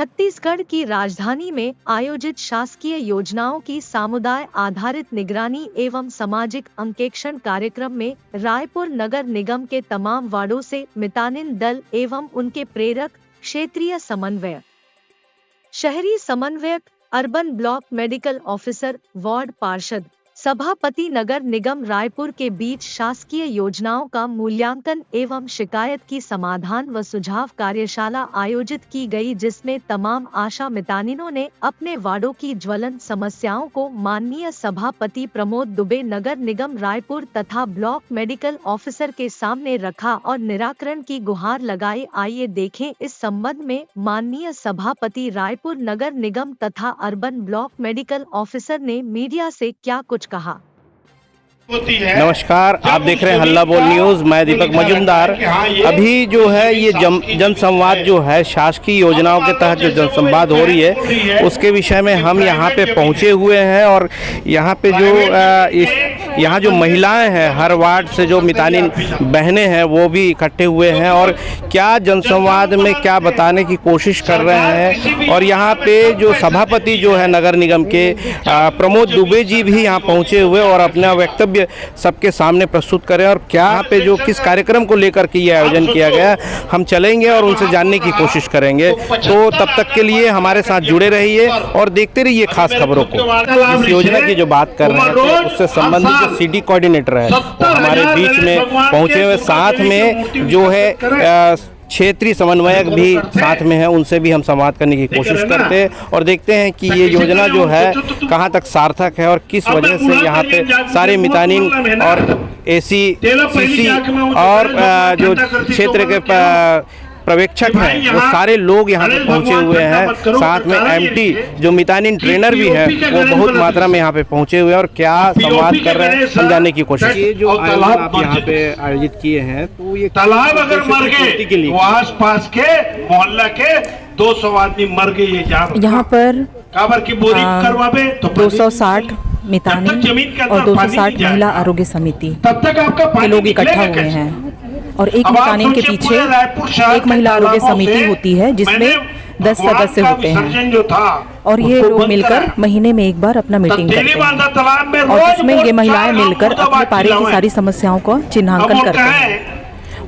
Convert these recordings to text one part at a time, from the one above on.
छत्तीसगढ़ की राजधानी में आयोजित शासकीय योजनाओं की समुदाय आधारित निगरानी एवं सामाजिक अंकेक्षण कार्यक्रम में रायपुर नगर निगम के तमाम वार्डों से मितानिन दल एवं उनके प्रेरक, क्षेत्रीय समन्वयक, शहरी समन्वयक, urban block medical officer, ward पार्षद, सभापति नगर निगम रायपुर के बीच शासकीय योजनाओं का मूल्यांकन एवं शिकायत की समाधान व सुझाव कार्यशाला आयोजित की गई, जिसमें तमाम आशा मितानिनों ने अपने वार्डों की ज्वलंत समस्याओं को माननीय सभापति प्रमोद दुबे नगर निगम रायपुर तथा ब्लॉक मेडिकल ऑफिसर के सामने रखा और निराकरण की गुहार लगाई। आइए देखें इस संबंध में माननीय सभापति रायपुर नगर निगम तथा अर्बन ब्लॉक मेडिकल ऑफिसर ने मीडिया से क्या कुछ कहा। नमस्कार, आप देख रहे हैं हल्ला बोल न्यूज़। मैं दीपक मजुमदार। अभी जो है ये जन संवाद जो है शासकीय योजनाओं के तहत जो जन संवाद हो रही है उसके विषय में हम यहाँ पे पहुँचे हुए हैं और यहाँ पे यहाँ जो महिलाएं हैं, हर वार्ड से जो मितानिन बहनें हैं वो भी इकट्ठे हुए हैं और क्या जनसंवाद में क्या बताने की कोशिश कर रहे हैं। और यहाँ पे जो सभापति जो है नगर निगम के प्रमोद दुबे जी भी यहाँ पहुँचे हुए और अपना वक्तव्य सबके सामने प्रस्तुत करें और क्या यहाँ पे जो किस कार्यक्रम को लेकर के ये आयोजन किया गया हम चलेंगे और उनसे जानने की कोशिश करेंगे। तो तब तक के लिए हमारे साथ जुड़े रहिए और देखते रहिए खास खबरों को। इस योजना की जो बात कर रहे हैं उससे संबंधित सीडी कोऑर्डिनेटर है वो हमारे बीच में पहुंचे हुए, साथ में जो है क्षेत्रीय समन्वयक भी साथ में है, उनसे भी हम संवाद करने की कोशिश करते हैं और देखते हैं कि ये योजना जो है कहां तक सार्थक है और किस वजह से यहाँ पे सारे मितानिन और एसी, सीसी और जो क्षेत्र के पर्यवेक्षक हैं वो सारे लोग यहाँ पे पहुँचे हुए हैं। साथ में एमटी जो मितानिन ट्रेनर भी है वो बहुत मात्रा में यहाँ पे पहुँचे हुए हैं और क्या संवाद कर रहे हैं समझाने की कोशिश। ये जो आयोजन आप यहाँ पे आयोजित किए हैं तो ये तालाब अगर मर गए वो आस पास के मोहल्ला के 200 आदमी मर गए। यहाँ पर काबर की बोरी करवावे तो 260 मितानिन और 260 महिला आरोग्य समिति के लोग इकट्ठा हुए हैं और एक मितानिन के पीछे एक महिला आरोग्य समिति होती है जिसमें 10 सदस्य होते हैं और ये लोग मिलकर महीने में एक बार अपना मीटिंग करते हैं और जिसमें ये महिलाएं मिलकर अपने पारी की सारी समस्याओं को चिन्हांकन करते हैं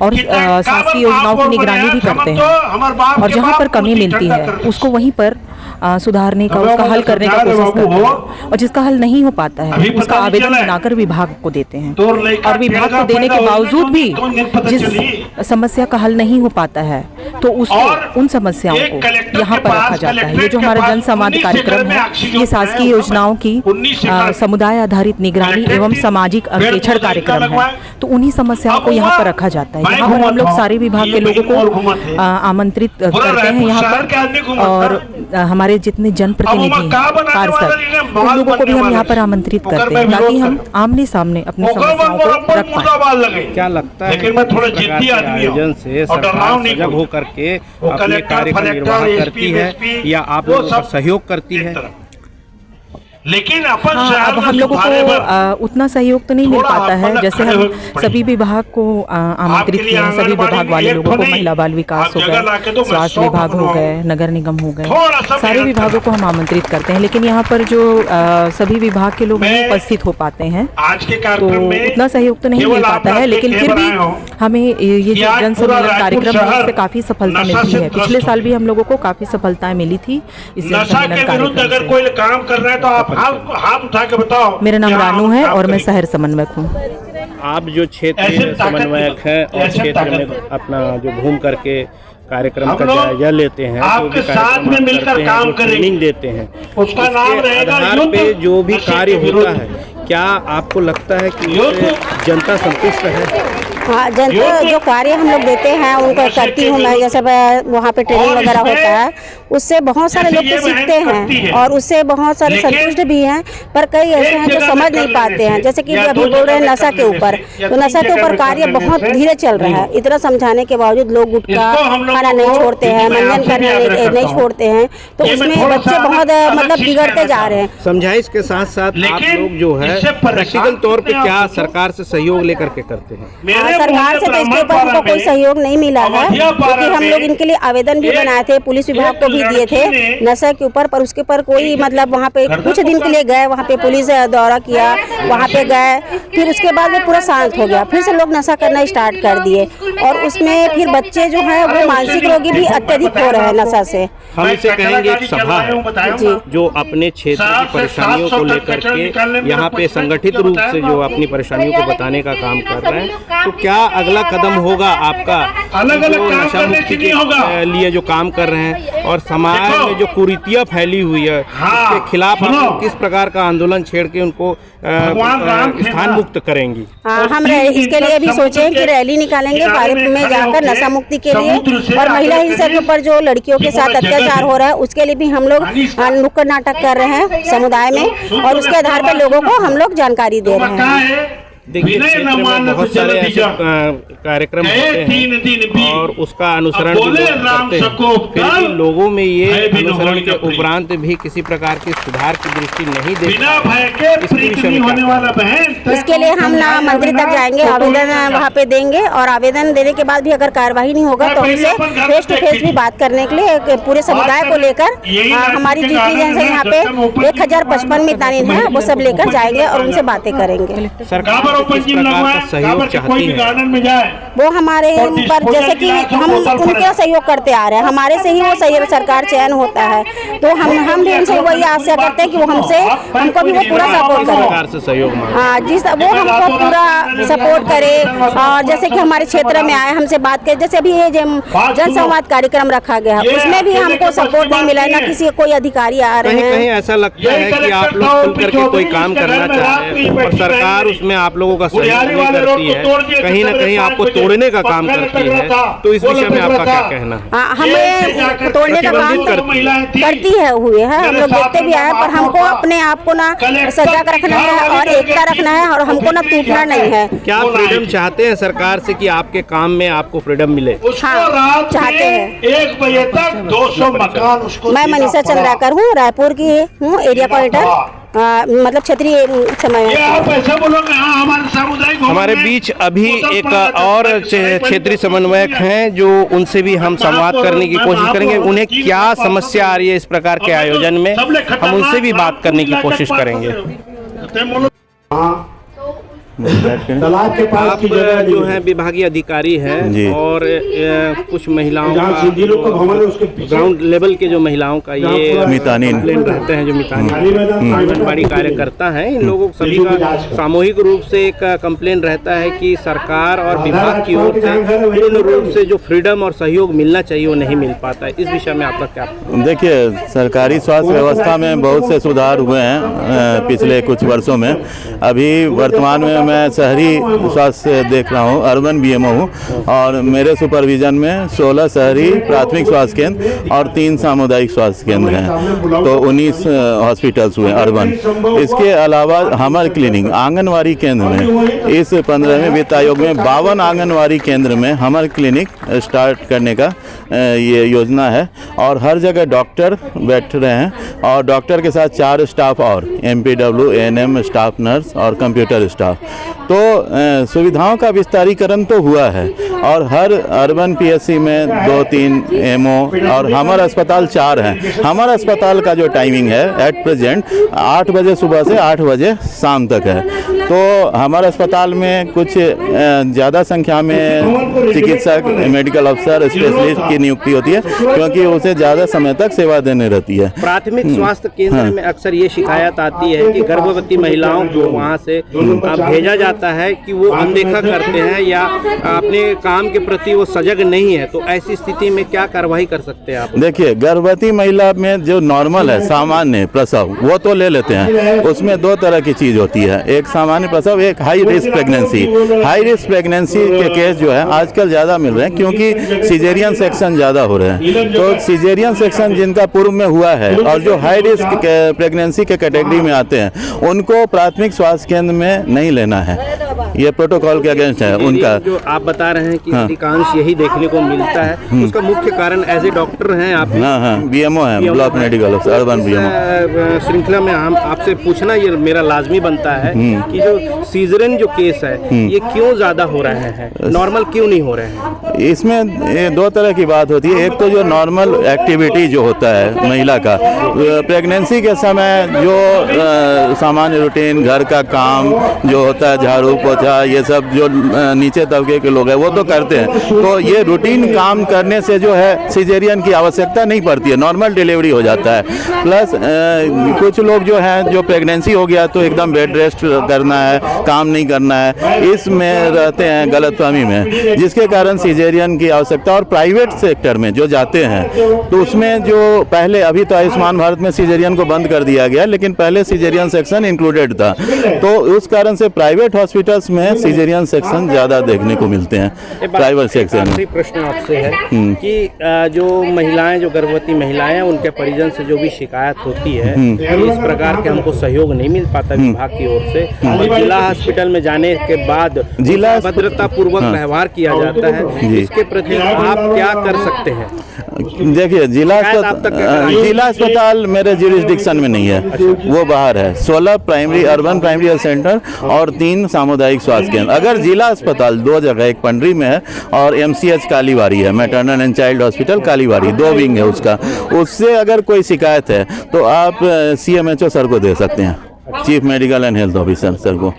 और शासकीय योजनाओं की निगरानी भी करते हैं और जहाँ पर कमी मिलती है उसको वहीं पर सुधारने का, उसका हल करने का कोशिश करते हैं और जिसका हल नहीं हो पाता है उसका आवेदन बनाकर विभाग को देते हैं और विभाग को देने के बावजूद भी जिस समस्या का हल नहीं हो पाता है तो उसको उन समस्याओं को यहाँ पर रखा जाता है। ये जो हमारा जन संवाद कार्यक्रम है ये शासकीय योजनाओं की समुदाय आधारित निगरानी एवं सामाजिक अंकेक्षण कार्यक्रम है, तो उन्हीं समस्याओं को यहाँ पर रखा जाता है। यहाँ पर हम लोग सारे विभाग के लोगों को आमंत्रित करते हैं यहाँ पर और हमारे जितने जनप्रतिनिधि पार्षद उन लोगों को भी हम यहाँ पर आमंत्रित करते हैं ताकि हम आमने सामने अपनी समस्याओं को रख पाएं। क्या लगता है आयोजन से सरकार सजग होकर के अपने कार्य का निर्वाह करती है या आप लोगों का सहयोग करती है? लेकिन अब हम लोगों को उतना सहयोग तो नहीं मिल पाता है जैसे हम सभी विभाग को आमंत्रित किए हैं, सभी विभाग वाले लोगों को, महिला बाल विकास हो गए, स्वास्थ्य विभाग हो गए, नगर निगम हो गए, सारे विभागों को हम आमंत्रित करते हैं। लेकिन यहाँ पर जो सभी विभाग के लोग नहीं उपस्थित हो पाते हैं तो उतना सहयोग तो नहीं मिल पाता है। लेकिन फिर भी हमें ये जो जन सम्मेलन कार्यक्रम है इससे काफी सफलता मिलती है। पिछले साल भी हम लोगों को काफी सफलताएं मिली थी इस जन सम्मेलन कार्यक्रम से। हाथ उठा के बताओ। मेरा नाम रानू है और मैं शहर समन्वयक हूँ। आप जो क्षेत्रीय समन्वयक हैं और क्षेत्र में अपना जो घूम करके कार्यक्रम का जायजा लेते हैं, आपके साथ में मिलकर काम करेंगे, ट्रेनिंग देते हैं, उसका नाम रहेगा आधार पे जो भी कार्य होता है, क्या आपको लगता है कि जनता संतुष्ट है? हाँ, जनता जो कार्य हम लोग देते हैं उनको करती हूँ मैं। जैसे वहाँ पे ट्रेनिंग वगैरह होता है उससे बहुत सारे लोग तो सीखते हैं और उससे बहुत सारे संतुष्ट भी हैं, पर कई ऐसे हैं जो समझ नहीं पाते हैं। जैसे कि अभी बोल रहे हैं नशा के ऊपर, तो नशा के ऊपर कार्य बहुत धीरे चल रहा है। इतना समझाने के बावजूद लोग गुटखा खाना नहीं छोड़ते हैं, मंजन करना नहीं छोड़ते हैं, तो उसमें बच्चे बहुत मतलब बिगड़ते जा रहे हैं। समझाइश के साथ साथ आप लोग जो है प्रैक्टिकल तौर पे क्या सरकार से सहयोग लेकर के करते हैं? सरकार से तो इसके ऊपर हमको कोई सहयोग नहीं मिला है, क्योंकि हम लोग इनके लिए आवेदन भी बनाए थे, पुलिस विभाग को भी दिए थे नशा के ऊपर, पर उसके ऊपर कोई मतलब वहाँ पे कुछ दिन के लिए गए, वहाँ पे पुलिस दौरा किया, वहाँ पे गए, फिर उसके बाद वो पूरा शांत हो गया, फिर से लोग नशा करना स्टार्ट कर दिए, और उसमें फिर बच्चे जो है वो मानसिक रोगी भी अत्यधिक हो रहे हैं नशा से। हम इसे कहेंगे एक सभा है जो अपने क्षेत्र की परेशानियों को लेकर के यहाँ पे संगठित रूप से जो अपनी परेशानियों को बताने का काम कर रहे हैं। तो क्या अगला कदम होगा आपका नशा मुक्ति के लिए जो काम कर रहे हैं, और समाज में जो कुरीतियाँ फैली हुई है उसके खिलाफ आप किस प्रकार का आंदोलन छेड़ के उनको स्थान मुक्त करेंगी? हम इसके लिए भी सोचे कि रैली निकालेंगे भारत में जाकर नशा मुक्ति के लिए, और महिला हिंसा के ऊपर जो लड़कियों के साथ अत्याचार हो रहा है उसके लिए भी हम लोग नुक्कड़ नाटक कर रहे हैं समुदाय में, और उसके आधार पर लोगों को हम लोग जानकारी दे रहे हैं। देखिए, क्षेत्र में बहुत सारे ऐसे कार्यक्रम होते हैं और उसका अनुसरण भी लोग करते हैं, फिर भी लोगों में ये अनुसरण के उपरांत भी किसी प्रकार की सुधार की दृष्टि नहीं देखते। इसके लिए हम ना मंत्री तक जाएंगे, आवेदन वहाँ पे देंगे, और आवेदन देने के बाद भी अगर कार्यवाही नहीं होगा तो हमसे फेस टू फेस भी बात करने के लिए पूरे समुदाय को लेकर हमारी जितनी जनसंख्या यहाँ पे 1055 मितानिन है वो सब लेकर जाएंगे और उनसे बातें करेंगे। सरकार किस प्रकार का सहयोग चाहती है? वो हमारे ऊपर, जैसे कि हम उनके सहयोग करते आ रहे हैं, हमारे से ही वो सहयोग सरकार चयन होता है, तो हम भी उनसे वही आशा करते हैं कि वो हमको भी वो पूरा सपोर्ट करे। सरकार से सहयोग हाँ जी, वो हमको पूरा सपोर्ट करे, और जैसे कि हमारे क्षेत्र में आए हमसे बात करे, जैसे अभी ये जन संवाद कार्यक्रम रखा गया है उसमें भी हमको सपोर्ट नहीं मिला, न किसी कोई अधिकारी आ रहे हैं। कहीं ऐसा लगता है कि आप लोग खुल करके कोई काम करना चाह रहे हैं और सरकार उसमें आप लोगों का सहयोग नहीं करती है, कहीं ना कहीं आपको तोड़ने का काम करती है, तो इस विषय में आपका क्या कहना है? हमें तोड़ने का काम करती है हुए है, हम लोग देखते भी आए, पर हमको अपने आप को ना सजग रखना है और एकता रखना है, और हमको ना टूटना नहीं है। क्या फ्रीडम चाहते हैं सरकार से कि आपके काम में आपको फ्रीडम मिले? हाँ, चाहते हैं। 1 बजे तक 200 मकान। मैं मनीषा चंद्राकर हूँ, रायपुर की हूँ, एरिया कोऑर्डिनेटर, मतलब क्षेत्रीय समय। हमारे बीच अभी एक और क्षेत्रीय समन्वयक हैं जो उनसे भी हम संवाद करने की कोशिश करेंगे, उन्हें क्या समस्या आ रही है इस प्रकार के आयोजन में, हम उनसे भी बात करने की कोशिश करेंगे। तालाब के पास आप जो है विभागीय अधिकारी हैं और कुछ महिलाओं का ग्राउंड लेवल के जो महिलाओं का ये कंप्लेंट रहते हैं, जो आंगनबाड़ी कार्यकर्ता हैं, इन लोगों सभी का सामूहिक रूप से एक कंप्लेंट रहता है कि सरकार और विभाग की ओर से पूर्ण रूप से जो फ्रीडम और सहयोग मिलना चाहिए वो नहीं मिल पाता है। इस विषय में आपका क्या? देखिए, सरकारी स्वास्थ्य व्यवस्था में बहुत से सुधार हुए हैं पिछले कुछ वर्षों में। अभी वर्तमान में मैं शहरी स्वास्थ्य देख रहा हूँ, अर्बन बीएमओ हूँ, और मेरे सुपरविजन में 16 शहरी प्राथमिक स्वास्थ्य केंद्र और 3 सामुदायिक स्वास्थ्य केंद्र हैं, तो 19 हॉस्पिटल्स हुए अर्बन। इसके अलावा हमर क्लिनिक आंगनवाड़ी केंद्र में इस 15वें वित्त आयोग में 52 आंगनवाड़ी केंद्र में हमर क्लिनिक स्टार्ट करने का ये योजना है, और हर जगह डॉक्टर बैठ रहे हैं, और डॉक्टर के साथ 4 स्टाफ और MPW, ANM स्टाफ, नर्स और कंप्यूटर स्टाफ। तो सुविधाओं का विस्तारीकरण तो हुआ है, और हर अर्बन PSC में 2-3 MO, और हमारा अस्पताल 4 हैं। हमारा अस्पताल का जो टाइमिंग है एट प्रेजेंट 8 बजे सुबह से 8 बजे शाम तक है, तो हमारे अस्पताल में कुछ ज़्यादा संख्या में चिकित्सक, मेडिकल अफसर, स्पेशलिस्ट की नियुक्ति होती है, क्योंकि उसे ज़्यादा समय तक सेवा देने रहती है। प्राथमिक स्वास्थ्य केंद्र में अक्सर ये शिकायत आती है कि गर्भवती महिलाओं को वहाँ से भेजा जाता है कि वो अनदेखा करते हैं या अपने काम के प्रति वो सजग नहीं है, तो ऐसी स्थिति में क्या कार्रवाई कर सकते हैं आप? देखिए, गर्भवती महिला में जो नॉर्मल है, सामान्य प्रसव, वो तो ले लेते हैं। उसमें 2 तरह की चीज़ होती है, एक सामान्य प्रसव, एक high risk pregnancy. High risk pregnancy के केस जो है आजकल ज़्यादा मिल रहे हैं, क्योंकि सिजेरियन सेक्शन ज़्यादा हो रहे हैं। तो सिजेरियन सेक्शन जिनका पूर्व में हुआ है और जो हाई रिस्क प्रेगनेंसी के कैटेगरी में आते हैं, उनको प्राथमिक स्वास्थ्य केंद्र में नहीं लेना है। ये प्रोटोकॉल के अगेंस्ट है उनका। जो आप बता रहे हैं कि अधिकांश यही देखने को मिलता है, उसका मुख्य कारण एज ए डॉक्टर हैं आप? हाँ, BMO है, block medical officer, urban BMO। श्रृंखला में हम आपसे पूछना ये मेरा लाजमी बनता है कि जो सीजरियन जो केस है ये क्यों ज्यादा हो रहे हैं, नॉर्मल क्यों नहीं हो रहे हैं? इसमें दो तरह की बात होती है। एक तो जो नॉर्मल एक्टिविटी जो होता है महिला का, प्रेगनेंसी के समय जो सामान्य रूटीन घर का काम जो होता है, झाड़ू पोछा, ये सब जो नीचे तबके के लोग हैं वो तो करते हैं, तो ये रूटीन काम करने से जो है सिजेरियन की आवश्यकता नहीं पड़ती है, नॉर्मल डिलीवरी हो जाता है। प्लस कुछ लोग जो हैं जो प्रेगनेंसी हो गया तो एकदम बेड रेस्ट करना है, काम नहीं करना है, इसमें रहते हैं गलतफहमी में, जिसके कारण सिजेरियन की आवश्यकता। और प्राइवेट सेक्टर में जो जाते हैं तो उसमें जो पहले, अभी तो आयुष्मान भारत में सिजेरियन को बंद कर दिया गया, लेकिन पहले सिजेरियन सेक्शन इंक्लूडेड था, तो उस कारण से प्राइवेट हॉस्पिटल्स में सिजेरियन सेक्शन ज़्यादा देखने को मिलते हैं प्राइवेट सेक्शन में। प्रश्न आपसे है कि जो महिलाएं, जो गर्भवती महिलाएं हैं, उनके परिजन से जो भी शिकायत होती है इस प्रकार के हमको सहयोग नहीं मिल पाता विभाग की ओर से, और जिला हॉस्पिटल में जाने के बाद जिला भद्रता पूर्वक व्यवहार किया जाता है, इसके प्रति आप क्या कर सकते हैं? देखिए, जिला अस्पताल मेरे ज्यूरिसडिक्शन में नहीं है, वो बाहर है। 16 primary urban primary health centre और 3 सामुदायिक स्वास्थ्य केंद्र। अगर जिला अस्पताल 2 जगह, एक पंडरी में है और MCH कालीबाड़ी है, maternal and child hospital Kalibari, 2 wing है उसका, उससे अगर कोई शिकायत है तो आप CMHO सर को दे सकते हैं, chief medical and health officer sir को।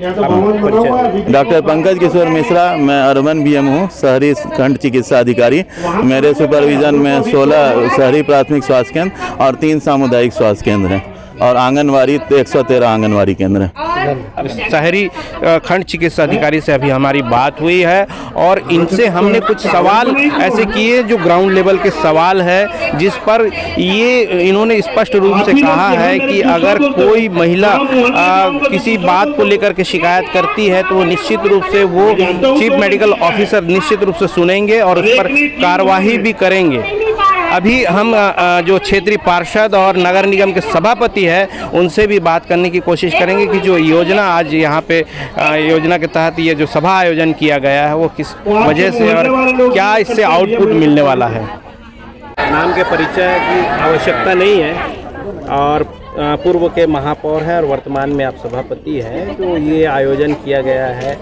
डॉक्टर पंकज किशोर मिश्रा, मैं अर्बन BMO हूँ, शहरी खंड चिकित्सा अधिकारी। मेरे सुपरविजन में 16 शहरी प्राथमिक स्वास्थ्य केंद्र और 3 सामुदायिक स्वास्थ्य केंद्र हैं, और आंगनवाड़ी 113 आंगनवाड़ी केंद्र है। शहरी खंड चिकित्सा अधिकारी से अभी हमारी बात हुई है और इनसे हमने कुछ सवाल ऐसे किए जो ग्राउंड लेवल के सवाल है, जिस पर ये इन्होंने स्पष्ट रूप से कहा है कि अगर कोई महिला किसी बात को लेकर के शिकायत करती है तो वो निश्चित रूप से वो चीफ मेडिकल ऑफिसर निश्चित रूप से सुनेंगे और उस पर कार्रवाई भी करेंगे। अभी हम जो क्षेत्रीय पार्षद और नगर निगम के सभापति हैं उनसे भी बात करने की कोशिश करेंगे कि जो योजना आज यहाँ पे योजना के तहत ये जो सभा आयोजन किया गया है वो किस वजह से और क्या इससे आउटपुट मिलने वाला है। नाम के परिचय की आवश्यकता नहीं है और पूर्व के महापौर हैं और वर्तमान में आप सभापति हैं। तो ये आयोजन किया गया है,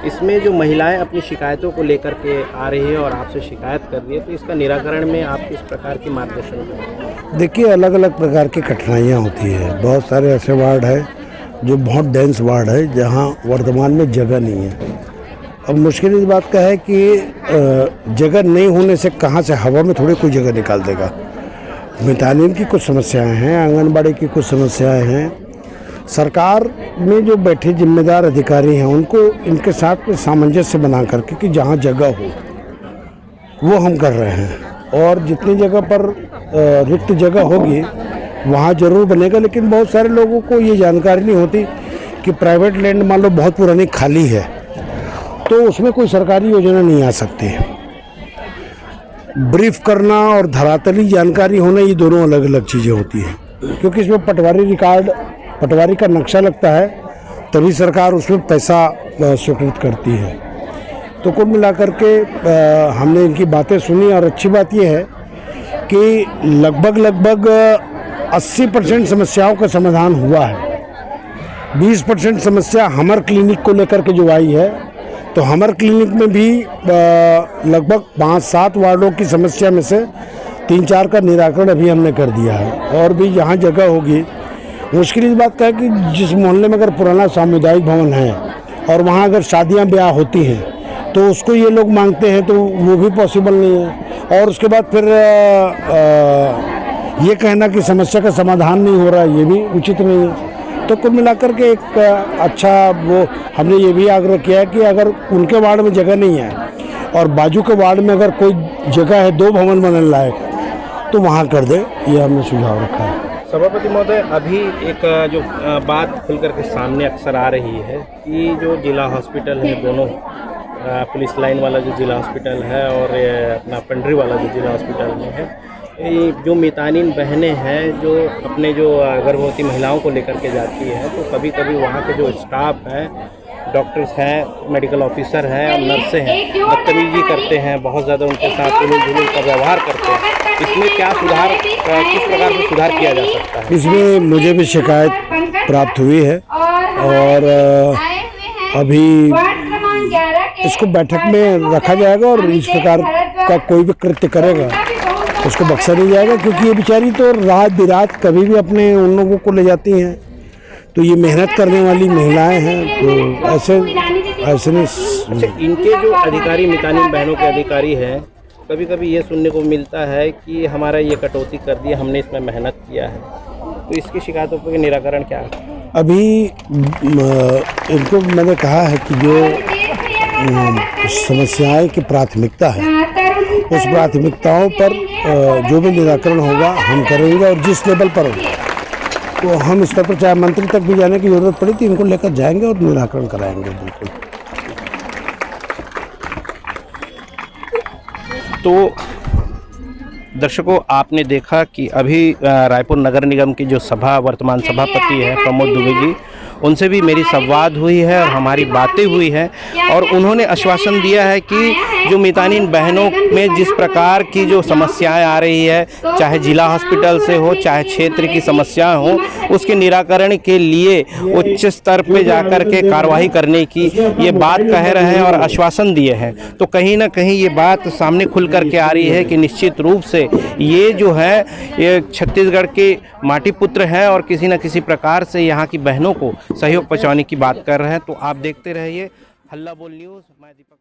इसमें जो महिलाएं अपनी शिकायतों को लेकर के आ रही है और आपसे शिकायत कर रही है, तो इसका निराकरण में आप किस प्रकार की मार्गदर्शन करेंगे? देखिए, अलग अलग प्रकार की कठिनाइयाँ होती है। बहुत सारे ऐसे वार्ड है जो बहुत डेंस वार्ड है जहाँ वर्तमान में जगह नहीं है। अब मुश्किल इस बात का है कि जगह नहीं होने से कहाँ से हवा में थोड़ी कोई जगह निकाल देगा। मितानिन की कुछ समस्याएं हैं, आंगनबाड़ी की कुछ समस्याएं हैं। सरकार में जो बैठे जिम्मेदार अधिकारी हैं उनको इनके साथ में सामंजस्य बना करके कि जहाँ जगह हो वो हम कर रहे हैं, और जितनी जगह पर रिक्त जगह होगी वहाँ ज़रूर बनेगा। लेकिन बहुत सारे लोगों को ये जानकारी नहीं होती कि प्राइवेट लैंड मान लो बहुत पुरानी खाली है तो उसमें कोई सरकारी योजना नहीं आ सकती। ब्रीफ करना और धरातली जानकारी होना, ये दोनों अलग अलग चीज़ें होती हैं, क्योंकि इसमें पटवारी का नक्शा लगता है तभी सरकार उसमें पैसा स्वीकृत करती है। तो कुल मिलाकर के हमने इनकी बातें सुनी और अच्छी बात यह है कि लगभग 80% समस्याओं का समाधान हुआ है। 20% समस्या हमर क्लिनिक को लेकर के जो आई है, तो हमर क्लिनिक में भी लगभग 5-7 वार्डों की समस्या में से 3-4 का निराकरण अभी हमने कर दिया है। और भी जहाँ जगह होगी, मुश्किल इस बात का है कि जिस मोहल्ले में अगर पुराना सामुदायिक भवन है और वहाँ अगर शादियाँ ब्याह होती हैं तो उसको ये लोग मांगते हैं तो वो भी पॉसिबल नहीं है। और उसके बाद फिर ये कहना कि समस्या का समाधान नहीं हो रहा, ये भी उचित नहीं है। तो कुल मिलाकर के एक अच्छा वो हमने ये भी आग्रह किया है कि अगर उनके वार्ड में जगह नहीं है और बाजू के वार्ड में अगर कोई जगह है 2 भवन बनने लायक तो वहाँ कर दे, ये हमने सुझाव रखा है। सभापति महोदय, अभी एक जो बात खुल करके सामने अक्सर आ रही है कि जो जिला हॉस्पिटल है, दोनों पुलिस लाइन वाला जो जिला हॉस्पिटल है और अपना पंडरी वाला जो जिला हॉस्पिटल में है, जो मितानिन बहनें हैं जो अपने जो गर्भवती महिलाओं को लेकर के जाती है, तो कभी कभी वहाँ के जो स्टाफ है डॉक्टर्स हैं, मेडिकल ऑफिसर हैं और नर्सें हैं, बदतमीजी करते हैं, बहुत ज़्यादा उनके साथ उलझुल का व्यवहार करते हैं। इसमें क्या सुधार, किस प्रकार से सुधार किया जा सकता है? इसमें मुझे भी शिकायत प्राप्त हुई है और अभी इसको बैठक में रखा जाएगा और इस प्रकार का कोई भी कृत्य करेगा उसको बख्शा नहीं जाएगा, क्योंकि ये बेचारी तो रात बिरात कभी भी अपने उन लोगों को ले जाती हैं, तो ये मेहनत करने वाली महिलाएं हैं, तो ऐसे नहीं। अच्छा, इनके जो अधिकारी मितानिन बहनों के अधिकारी हैं, कभी कभी ये सुनने को मिलता है कि हमारा ये कटौती कर दिया, हमने इसमें मेहनत किया है, तो इसकी शिकायतों का निराकरण क्या है? अभी इनको मैंने कहा है कि जो समस्याएं की प्राथमिकता है उस प्राथमिकताओं पर जो भी निराकरण होगा हम करेंगे, और जिस लेवल पर होगा तो हम स्तर पर चाहे मंत्री तक भी जाने की जरूरत पड़ी तो इनको लेकर जाएंगे और निराकरण कराएंगे बिल्कुल। तो दर्शकों, आपने देखा कि अभी रायपुर नगर निगम की जो वर्तमान सभापति है प्रमोद दुबे जी, उनसे भी मेरी संवाद हुई है और हमारी बातें हुई हैं, और उन्होंने आश्वासन दिया है कि जो मितानिन बहनों में जिस प्रकार की जो समस्याएं आ रही है, चाहे जिला हॉस्पिटल से हो चाहे क्षेत्र की समस्याएं हो, उसके निराकरण के लिए उच्च स्तर पे जाकर के कार्रवाई करने की ये बात कह रहे हैं और आश्वासन दिए हैं। तो कहीं ना कहीं ये बात सामने खुल कर के आ रही है कि निश्चित रूप से ये जो है ये छत्तीसगढ़ के माटी पुत्र हैं और किसी न किसी प्रकार से यहाँ की बहनों को सहयोग पहुँचाने की बात कर रहे हैं। तो आप देखते रहिए हल्ला बोल न्यूज़। मैं दीपक